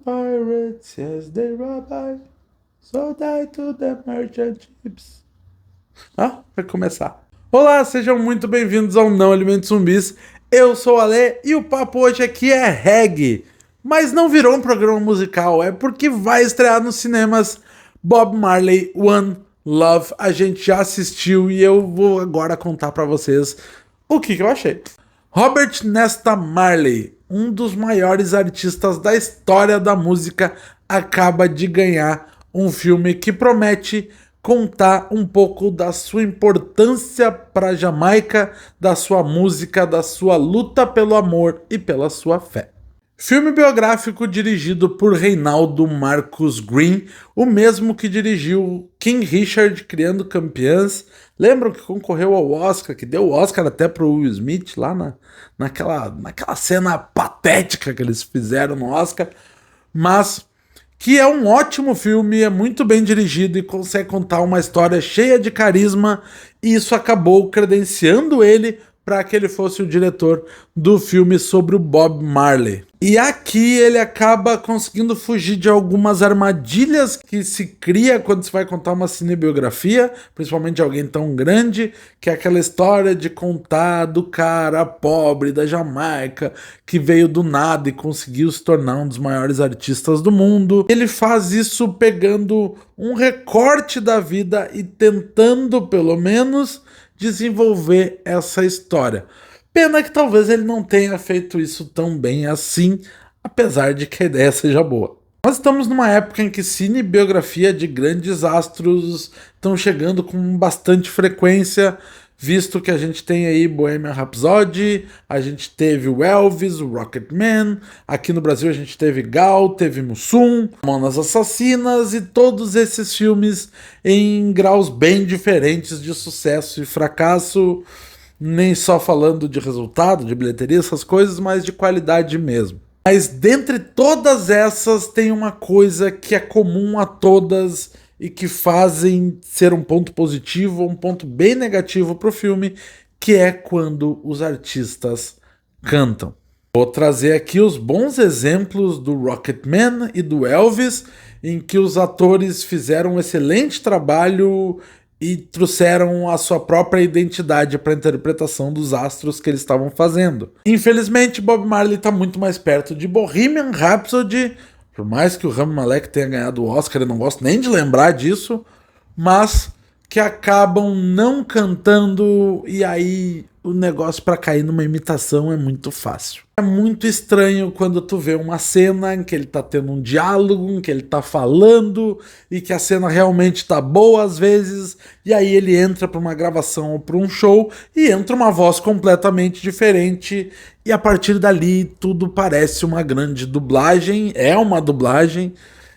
pirates, yes, they rob I, so die to the merchant ships. Ah, vai começar. Olá, sejam muito bem-vindos ao Não Alimentos Zumbis. Eu sou o Ale e o papo hoje aqui é reggae. Mas não virou um programa musical, é porque vai estrear nos cinemas Bob Marley One Love. A gente já assistiu e eu vou agora contar pra vocês o que eu achei. Robert Nesta Marley, um dos maiores artistas da história da música, acaba de ganhar um filme que promete contar um pouco da sua importância para a Jamaica, da sua música, da sua luta pelo amor e pela sua fé. Filme biográfico dirigido por Reinaldo Marcus Green, o mesmo que dirigiu King Richard Criando Campeãs. Lembram que concorreu ao Oscar, que deu o Oscar até pro Will Smith lá naquela cena patética que eles fizeram no Oscar, mas que é um ótimo filme, é muito bem dirigido e consegue contar uma história cheia de carisma, e isso acabou credenciando ele para que ele fosse o diretor do filme sobre o Bob Marley. E aqui ele acaba conseguindo fugir de algumas armadilhas que se cria quando se vai contar uma cinebiografia, principalmente de alguém tão grande, que é aquela história de contar do cara pobre da Jamaica, que veio do nada e conseguiu se tornar um dos maiores artistas do mundo. Ele faz isso pegando um recorte da vida e tentando, pelo menos, desenvolver essa história. Pena que talvez ele não tenha feito isso tão bem assim, apesar de que a ideia seja boa. Nós estamos numa época em que cinebiografia de grandes astros estão chegando com bastante frequência, visto que a gente tem aí Bohemian Rhapsody, a gente teve o Elvis, o Rocketman, aqui no Brasil a gente teve Gal, teve Mussum, Mamonas Assassinas, e todos esses filmes em graus bem diferentes de sucesso e fracasso, nem só falando de resultado, de bilheteria, essas coisas, mas de qualidade mesmo. Mas dentre todas essas tem uma coisa que é comum a todas e que fazem ser um ponto positivo ou um ponto bem negativo para o filme, que é quando os artistas cantam. Vou trazer aqui os bons exemplos do Rocketman e do Elvis, em que os atores fizeram um excelente trabalho e trouxeram a sua própria identidade para a interpretação dos astros que eles estavam fazendo. Infelizmente, Bob Marley está muito mais perto de Bohemian Rhapsody, por mais que o Rami Malek tenha ganhado o Oscar, eu não gosto nem de lembrar disso, mas que acabam não cantando, e aí o negócio para cair numa imitação é muito fácil. É muito estranho quando tu vê uma cena em que ele tá tendo um diálogo, em que ele tá falando, e que a cena realmente tá boa às vezes, e aí ele entra para uma gravação ou para um show, e entra uma voz completamente diferente, e a partir dali tudo parece uma grande dublagem, é uma dublagem,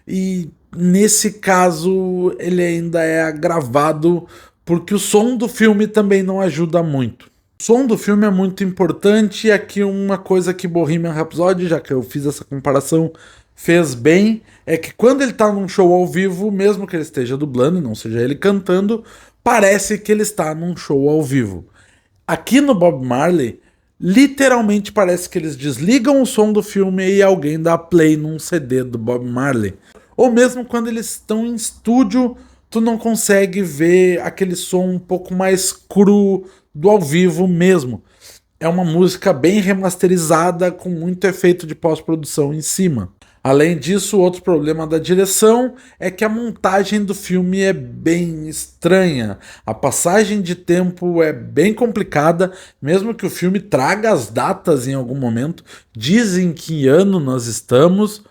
e nesse caso ele ainda é gravado porque o som do filme também não ajuda muito. O som do filme é muito importante, e aqui uma coisa que Bohemian Rhapsody, já que eu fiz essa comparação, fez bem, é que quando ele tá num show ao vivo, mesmo que ele esteja dublando e não seja ele cantando, parece que ele está num show ao vivo. Aqui no Bob Marley, literalmente parece que eles desligam o som do filme e alguém dá play num CD do Bob Marley. Ou mesmo quando eles estão em estúdio, tu não consegue ver aquele som um pouco mais cru do ao vivo mesmo. É uma música bem remasterizada, com muito efeito de pós-produção em cima. Além disso, outro problema da direção é que a montagem do filme é bem estranha. A passagem de tempo é bem complicada, mesmo que o filme traga as datas em algum momento. Dizem que ano nós estamos,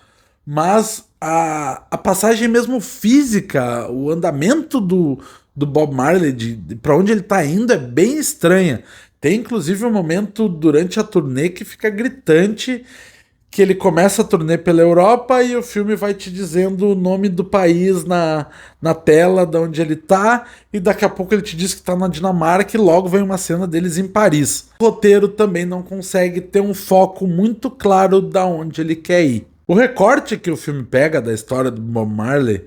mas a passagem mesmo física, o andamento do Bob Marley, para onde ele está indo, é bem estranha. Tem inclusive um momento durante a turnê que fica gritante, que ele começa a turnê pela Europa e o filme vai te dizendo o nome do país na tela de onde ele tá, e daqui a pouco ele te diz que tá na Dinamarca e logo vem uma cena deles em Paris. O roteiro também não consegue ter um foco muito claro da onde ele quer ir. O recorte que o filme pega da história do Bob Marley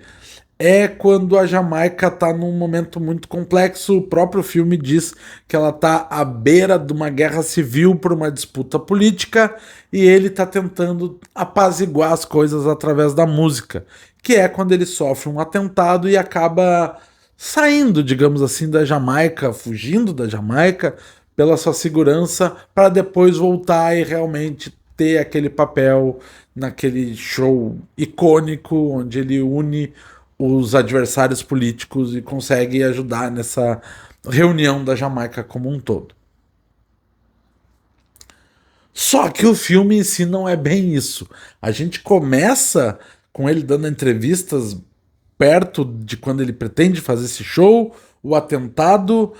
é quando a Jamaica está num momento muito complexo. O próprio filme diz que ela está à beira de uma guerra civil por uma disputa política e ele está tentando apaziguar as coisas através da música, que é quando ele sofre um atentado e acaba saindo, digamos assim, da Jamaica, fugindo da Jamaica pela sua segurança para depois voltar e realmente ter aquele papel naquele show icônico onde ele une os adversários políticos e consegue ajudar nessa reunião da Jamaica como um todo. Só que o filme em si não é bem isso. A gente começa com ele dando entrevistas perto de quando ele pretende fazer esse show, o atentado,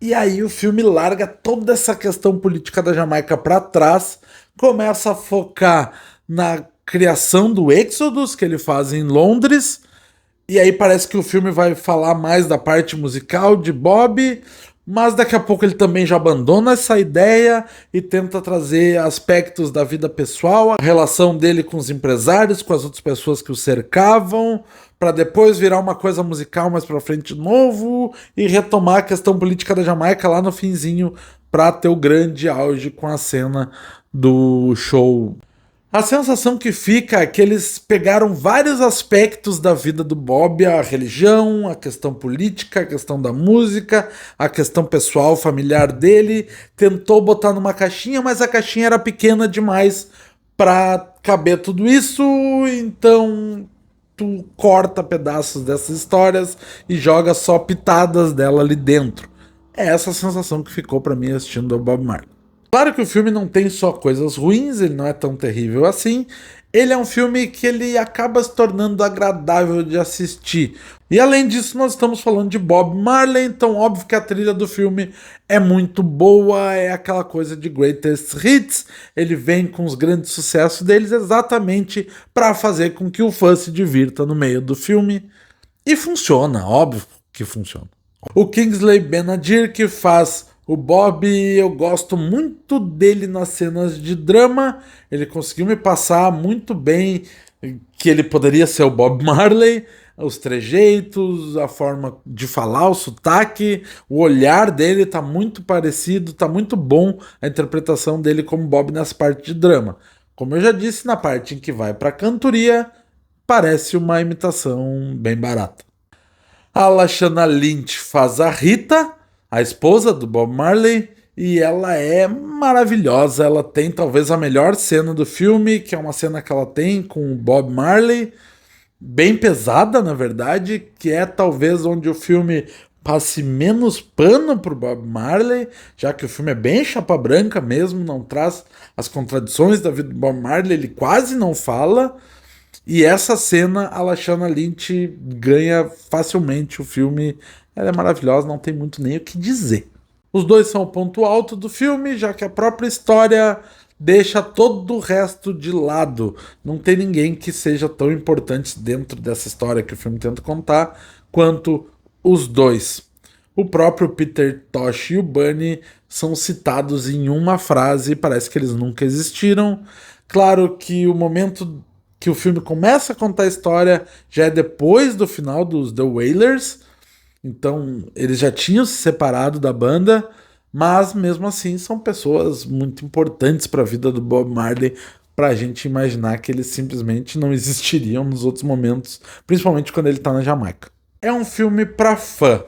e aí o filme larga toda essa questão política da Jamaica para trás, começa a focar na criação do Exodus que ele faz em Londres. E aí parece que o filme vai falar mais da parte musical de Bob, mas daqui a pouco ele também já abandona essa ideia e tenta trazer aspectos da vida pessoal, a relação dele com os empresários, com as outras pessoas que o cercavam, para depois virar uma coisa musical mais pra frente de novo e retomar a questão política da Jamaica lá no finzinho para ter o grande auge com a cena do show. A sensação que fica é que eles pegaram vários aspectos da vida do Bob, a religião, a questão política, a questão da música, a questão pessoal, familiar dele, tentou botar numa caixinha, mas a caixinha era pequena demais para caber tudo isso, então tu corta pedaços dessas histórias e joga só pitadas dela ali dentro. É essa a sensação que ficou para mim assistindo ao Bob Marley. Claro que o filme não tem só coisas ruins, ele não é tão terrível assim. Ele é um filme que ele acaba se tornando agradável de assistir. E além disso, nós estamos falando de Bob Marley, então óbvio que a trilha do filme é muito boa, é aquela coisa de greatest hits. Ele vem com os grandes sucessos deles exatamente para fazer com que o fã se divirta no meio do filme. E funciona, óbvio que funciona. O Kingsley Ben-Adir, que faz o Bob, eu gosto muito dele nas cenas de drama. Ele conseguiu me passar muito bem que ele poderia ser o Bob Marley. Os trejeitos, a forma de falar, o sotaque, o olhar dele tá muito parecido, tá muito bom a interpretação dele como Bob nessa parte de drama. Como eu já disse, na parte em que vai pra cantoria, parece uma imitação bem barata. A Lashana Lynch faz a Rita, a esposa do Bob Marley, e ela é maravilhosa. Ela tem talvez a melhor cena do filme, que é uma cena que ela tem com o Bob Marley, bem pesada, na verdade, que é talvez onde o filme passe menos pano pro Bob Marley, já que o filme é bem chapa branca mesmo, não traz as contradições da vida do Bob Marley, ele quase não fala. E essa cena, a Lashana Lynch ganha facilmente o filme. Ela é maravilhosa, não tem muito nem o que dizer. Os dois são o ponto alto do filme, já que a própria história deixa todo o resto de lado. Não tem ninguém que seja tão importante dentro dessa história que o filme tenta contar quanto os dois. O próprio Peter Tosh e o Bunny são citados em uma frase, parece que eles nunca existiram. Claro que o momento que o filme começa a contar a história já é depois do final dos The Wailers, então eles já tinham se separado da banda, mas mesmo assim são pessoas muito importantes para a vida do Bob Marley, para a gente imaginar que eles simplesmente não existiriam nos outros momentos, principalmente quando ele está na Jamaica. É um filme para fã.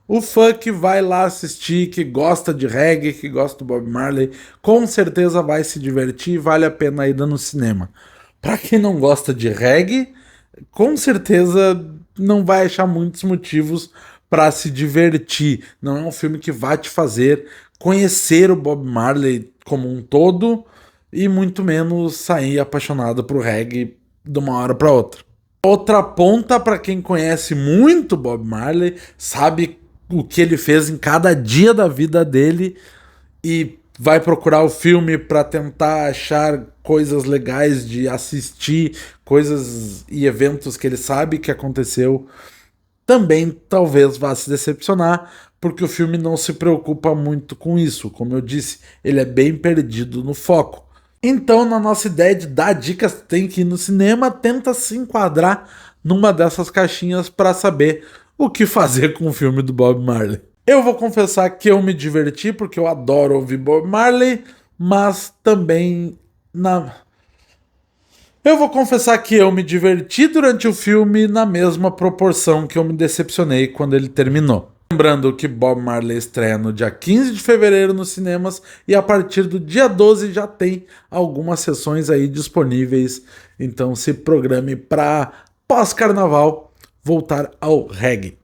O fã que vai lá assistir, que gosta de reggae, que gosta do Bob Marley, com certeza vai se divertir e vale a pena ir no cinema. Para quem não gosta de reggae, com certeza não vai achar muitos motivos para se divertir. Não é um filme que vai te fazer conhecer o Bob Marley como um todo e muito menos sair apaixonado por reggae de uma hora para outra. Outra ponta para quem conhece muito Bob Marley, sabe o que ele fez em cada dia da vida dele e vai procurar o filme para tentar achar coisas legais de assistir, coisas e eventos que ele sabe que aconteceu, também talvez vá se decepcionar, porque o filme não se preocupa muito com isso. Como eu disse, ele é bem perdido no foco. Então, na nossa ideia de dar dicas, tem que ir no cinema, tenta se enquadrar numa dessas caixinhas para saber o que fazer com o filme do Bob Marley. Eu vou confessar que eu me diverti porque eu adoro ouvir Bob Marley, mas também na eu vou confessar que eu me diverti durante o filme na mesma proporção que eu me decepcionei quando ele terminou. Lembrando que Bob Marley estreia no dia 15 de fevereiro nos cinemas e a partir do dia 12 já tem algumas sessões aí disponíveis. Então se programe para pós-carnaval voltar ao reggae.